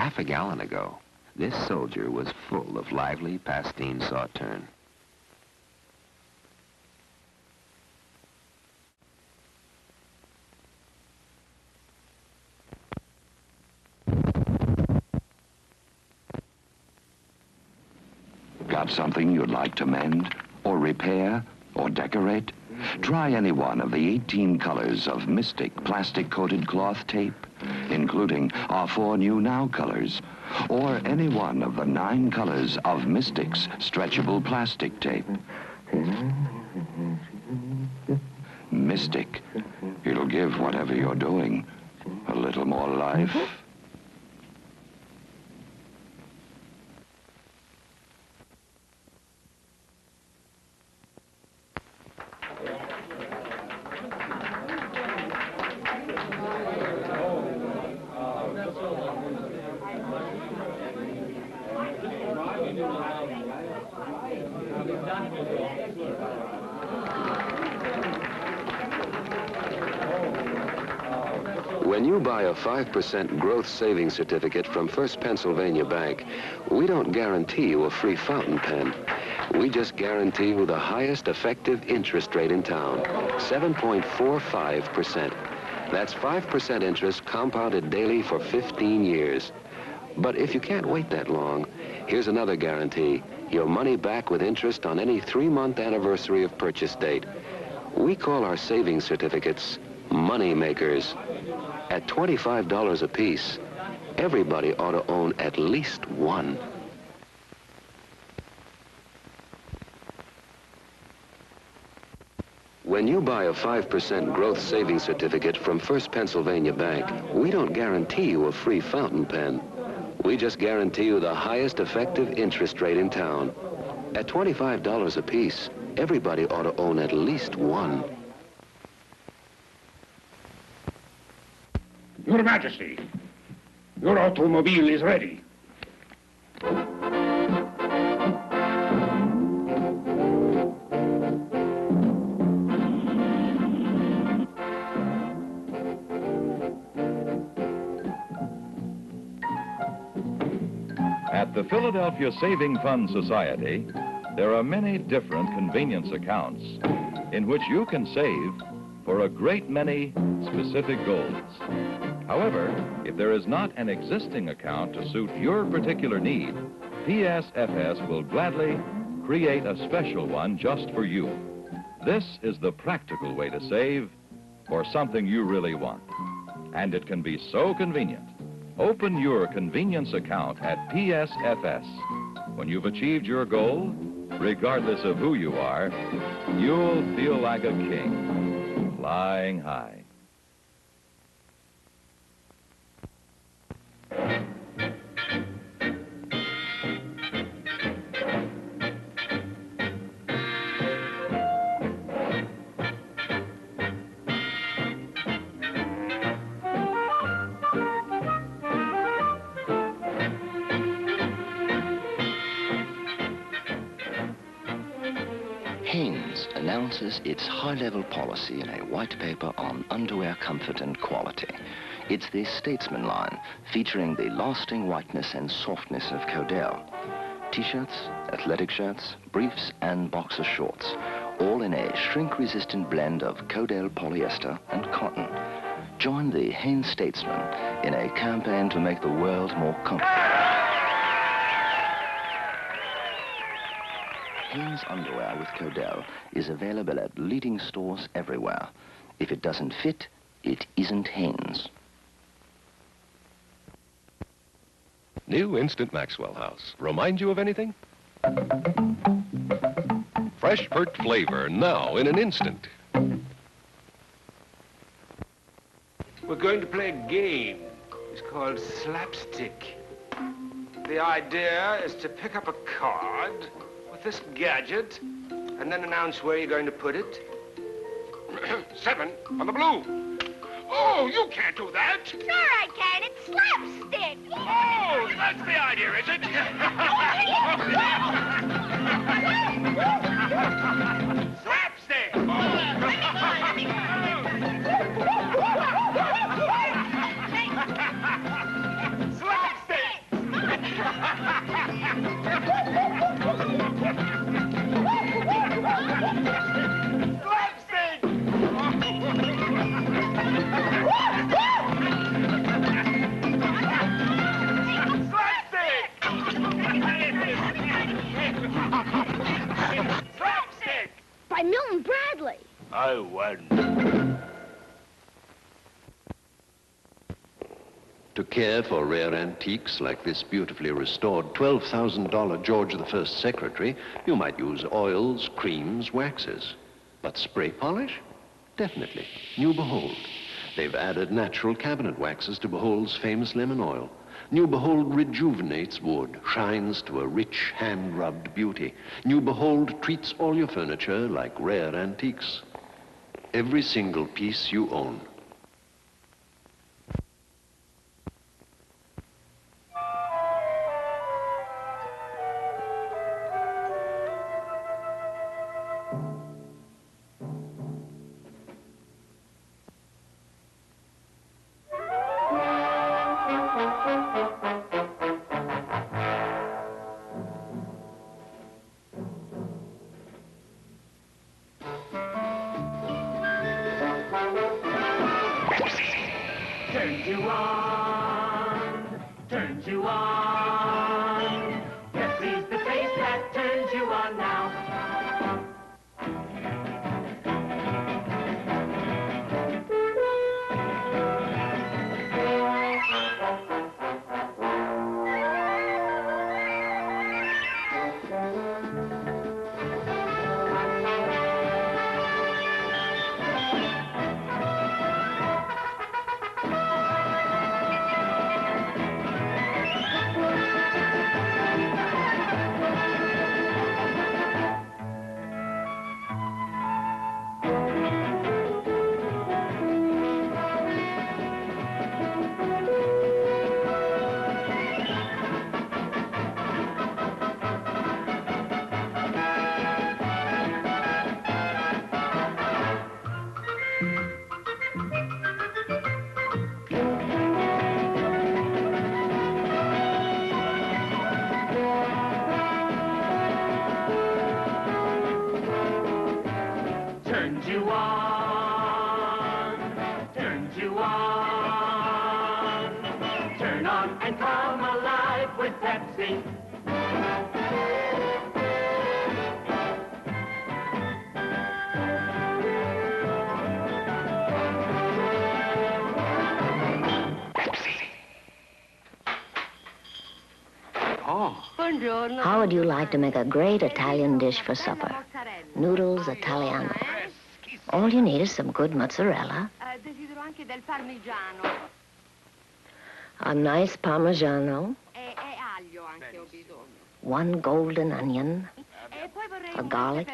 half a gallon ago. This soldier was full of lively Pastene Sauterne. Got something you'd like to mend, or repair, or decorate? Try any one of the 18 colors of Mystic plastic-coated cloth tape, including our 4 new Now colors, or any one of the 9 colors of Mystic's stretchable plastic tape. Mystic. It'll give whatever you're doing a little more life. When you buy a 5% growth savings certificate from First Pennsylvania Bank, we don't guarantee you a free fountain pen. We just guarantee you the highest effective interest rate in town, 7.45%. That's 5% interest compounded daily for 15 years. But if you can't wait that long, here's another guarantee. Your money back with interest on any 3-month anniversary of purchase date. We call our savings certificates money makers. At $25 a piece, everybody ought to own at least one. When you buy a 5% growth savings certificate from First Pennsylvania Bank, we don't guarantee you a free fountain pen. We just guarantee you the highest effective interest rate in town. At $25 a piece, everybody ought to own at least one. Your Majesty, your automobile is ready. At the Philadelphia Saving Fund Society, there are many different convenience accounts in which you can save for a great many specific goals. However, if there is not an existing account to suit your particular need, PSFS will gladly create a special one just for you. This is the practical way to save for something you really want. And it can be so convenient. Open your convenience account at PSFS. When you've achieved your goal, regardless of who you are, you'll feel like a king, flying high. Hanes announces its high-level policy in a white paper on underwear comfort and quality. It's the Statesman line, featuring the lasting whiteness and softness of Codell. T-shirts, athletic shirts, briefs, and boxer shorts, all in a shrink-resistant blend of Codell polyester and cotton. Join the Hanes Statesman in a campaign to make the world more comfortable. Hanes underwear with Codell is available at leading stores everywhere. If it doesn't fit, it isn't Hanes. New Instant Maxwell House. Remind you of anything? Fresh perked flavor now in an instant. We're going to play a game. It's called Slapstick. The idea is to pick up a card with this gadget and then announce where you're going to put it. 7 on the blue. Oh, you can't do that. Sure I can. It's slapstick. Oh, that's the idea, is it? Slapstick. Slapstick. Slapstick! By Milton Bradley. I won. To care for rare antiques like this beautifully restored $12,000 George I secretary, you might use oils, creams, waxes. But spray polish? Definitely. New Behold. They've added natural cabinet waxes to Behold's famous lemon oil. New Behold rejuvenates wood, shines to a rich, hand-rubbed beauty. New Behold treats all your furniture like rare antiques. Every single piece you own. Turns you on, turns you on. Pepsi's the face that turns you on now. Turns you on, turns you on. Turn on and come alive with Pepsi. How would you like to make a great Italian dish for supper? Noodles Italiano. All you need is some good mozzarella, a nice Parmigiano, one golden onion, a garlic,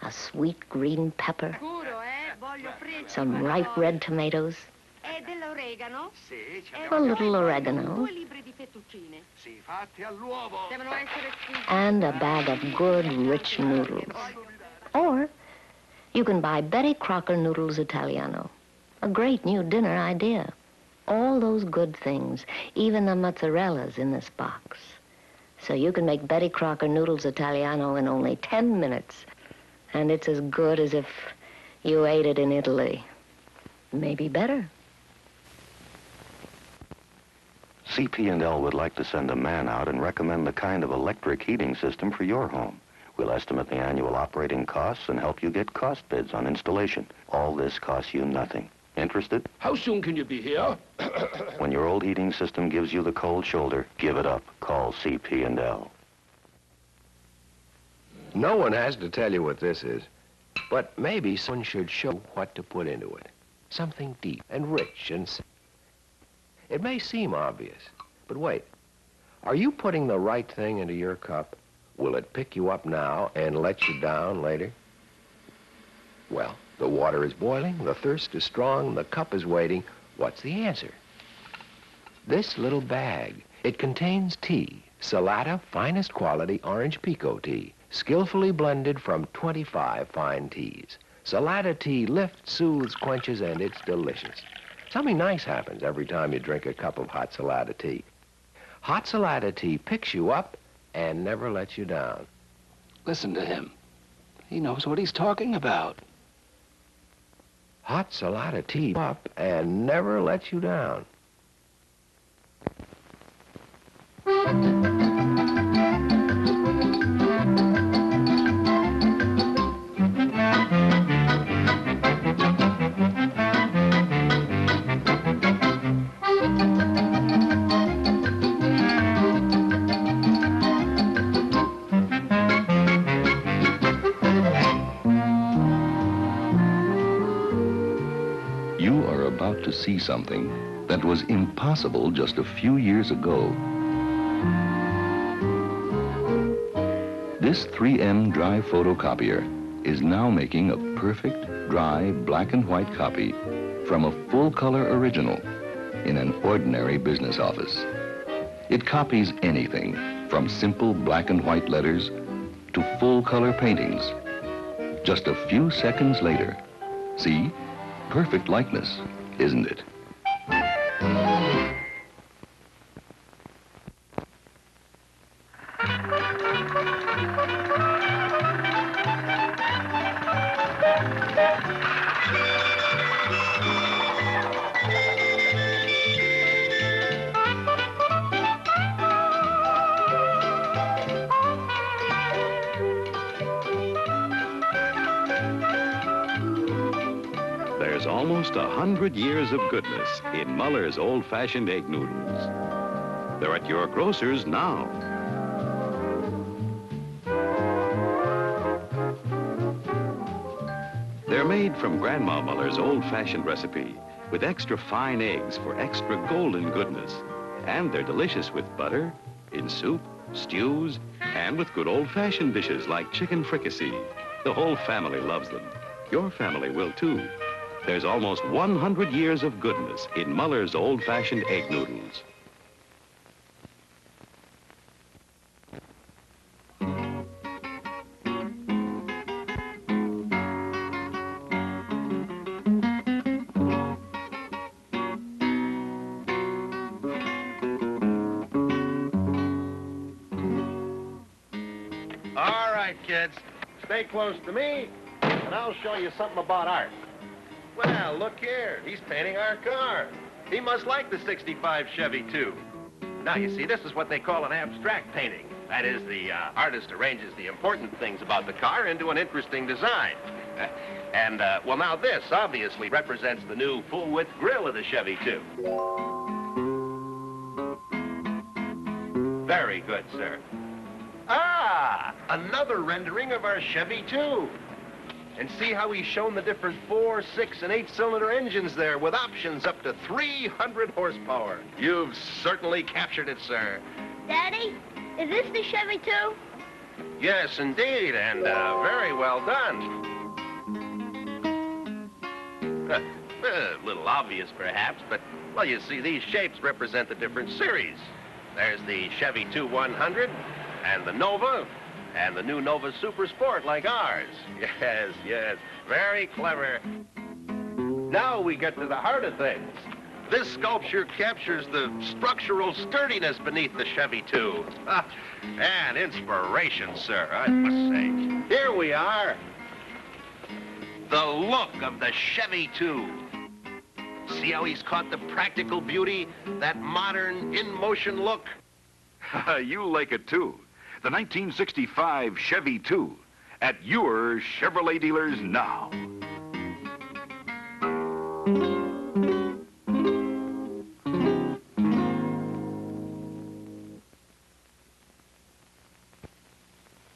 a sweet green pepper, some ripe red tomatoes, a little oregano, and a bag of good, rich noodles. Or you can buy Betty Crocker Noodles Italiano. A great new dinner idea. All those good things, even the mozzarella's in this box. So you can make Betty Crocker Noodles Italiano in only 10 minutes. And it's as good as if you ate it in Italy. Maybe better. CP&L would like to send a man out and recommend the kind of electric heating system for your home. We'll estimate the annual operating costs and help you get cost bids on installation. All this costs you nothing. Interested? How soon can you be here? When your old heating system gives you the cold shoulder, give it up. Call CP&L. No one has to tell you what this is, but maybe someone should show what to put into it. Something deep and rich and... It may seem obvious, but wait. Are you putting the right thing into your cup? Will it pick you up now and let you down later? Well, the water is boiling, the thirst is strong, the cup is waiting. What's the answer? This little bag. It contains tea, Salata finest quality orange Pico tea, skillfully blended from 25 fine teas. Salata tea lifts, soothes, quenches, and it's delicious. Something nice happens every time you drink a cup of hot Salata tea. Hot Salada tea picks you up and never lets you down. Listen to him. He knows what he's talking about. Hot Salada tea up and never lets you down. You are about to see something that was impossible just a few years ago. This 3M dry photocopier is now making a perfect, dry, black and white copy from a full-color original in an ordinary business office. It copies anything from simple black and white letters to full-color paintings. Just a few seconds later, see? Perfect likeness, isn't it? There's almost 100 years of goodness in Muller's old-fashioned egg noodles. They're at your grocer's now. They're made from Grandma Muller's old-fashioned recipe with extra fine eggs for extra golden goodness. And they're delicious with butter, in soup, stews, and with good old-fashioned dishes like chicken fricassee. The whole family loves them. Your family will too. There's almost 100 years of goodness in Muller's old-fashioned egg noodles. All right, kids. Stay close to me, and I'll show you something about art. Well, look here. He's painting our car. He must like the '65 Chevy, too. Now, you see, this is what they call an abstract painting. That is, the artist arranges the important things about the car into an interesting design. Well, now this obviously represents the new full-width grille of the Chevy, too. Very good, sir. Ah, another rendering of our Chevy, too. And see how he's shown the different 4-, 6-, and 8-cylinder engines there with options up to 300 horsepower. You've certainly captured it, sir. Daddy, is this the Chevy, too? Yes, indeed, and very well done. A little obvious, perhaps, but, well, you see, these shapes represent the different series. There's the Chevy 2100 and the Nova, and the new Nova Super Sport like ours. Yes, yes, very clever. Now we get to the heart of things. This sculpture captures the structural sturdiness beneath the Chevy 2. And inspiration, sir, I must say. Here we are. The look of the Chevy 2. See how he's caught the practical beauty, that modern, in-motion look? You like it, too. The 1965 Chevy 2 at your Chevrolet dealers now.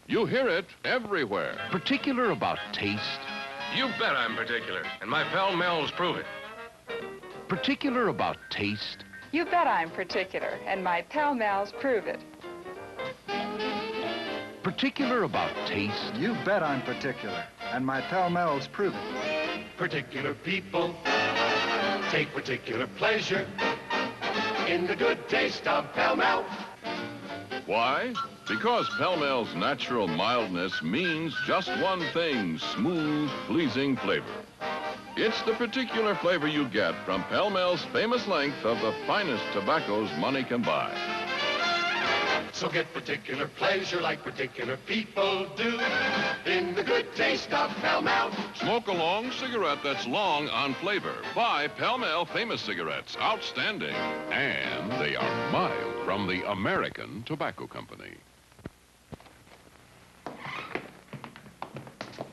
You hear it everywhere. Particular about taste? You bet I'm particular, and my pal Mel's prove it. Particular about taste? You bet I'm particular, and my pal Mal's prove it. Particular about taste? You bet I'm particular, and my pal Mel's prove it. Particular people take particular pleasure in the good taste of Pall Mall. Why? Because Pall Mall's natural mildness means just one thing: smooth, pleasing flavor. It's the particular flavor you get from Pall Mall's famous length of the finest tobaccos money can buy. So get particular pleasure like particular people do in the good taste of Pall Mall. Smoke a long cigarette that's long on flavor. Buy Pall Mall Famous Cigarettes. Outstanding. And they are mild from the American Tobacco Company.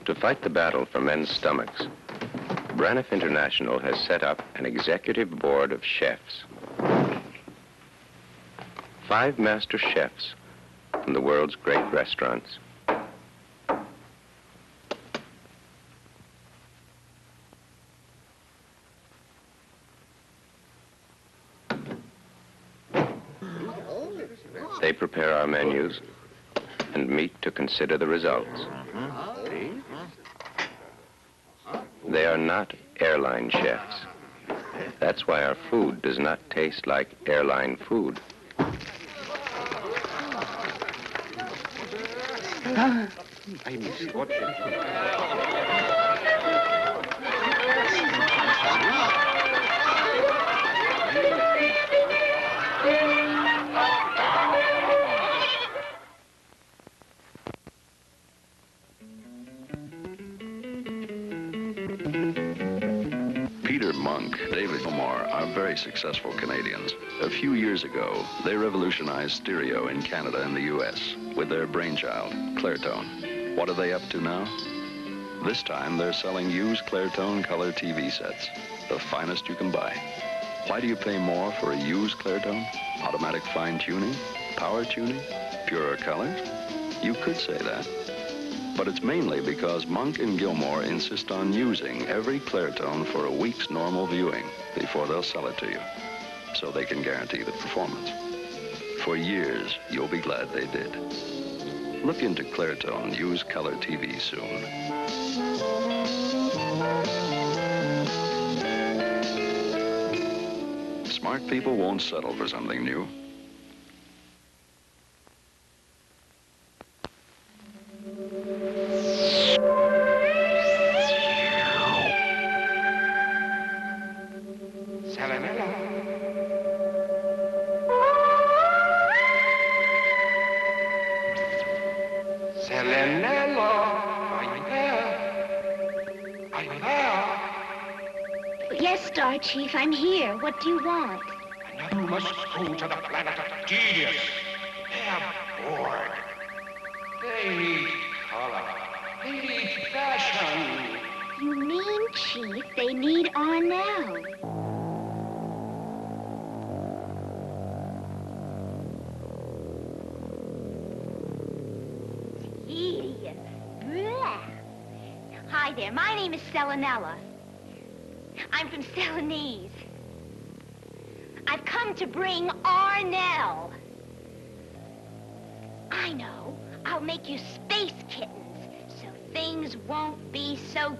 To fight the battle for men's stomachs, Braniff International has set up an executive board of chefs. 5 master chefs from the world's great restaurants. They prepare our menus and meet to consider the results. They are not airline chefs. That's why our food does not taste like airline food. Peter Monk, David Gilmour are very successful Canadians. A few years ago, they revolutionized stereo in Canada and the U.S. with their brainchild, Clairtone. What are they up to now? This time, they're selling used Clairtone color TV sets, the finest you can buy. Why do you pay more for a used Clairtone? Automatic fine-tuning? Power tuning? Purer color? You could say that. But it's mainly because Monk and Gilmour insist on using every Clairtone for a week's normal viewing before they'll sell it to you, so they can guarantee the performance. For years, you'll be glad they did. Look into Clairtone used color TV soon. Smart people won't settle for something new. Yes, Star Chief, I'm here. What do you want? You must go to the planet of genius. They're bored. They need color. They need fashion. You mean, Chief, they need Arnell? Hi there, my name is Selenella. I'm from Celanese. I've come to bring Arnell. I know. I'll make you space kittens, so things won't be so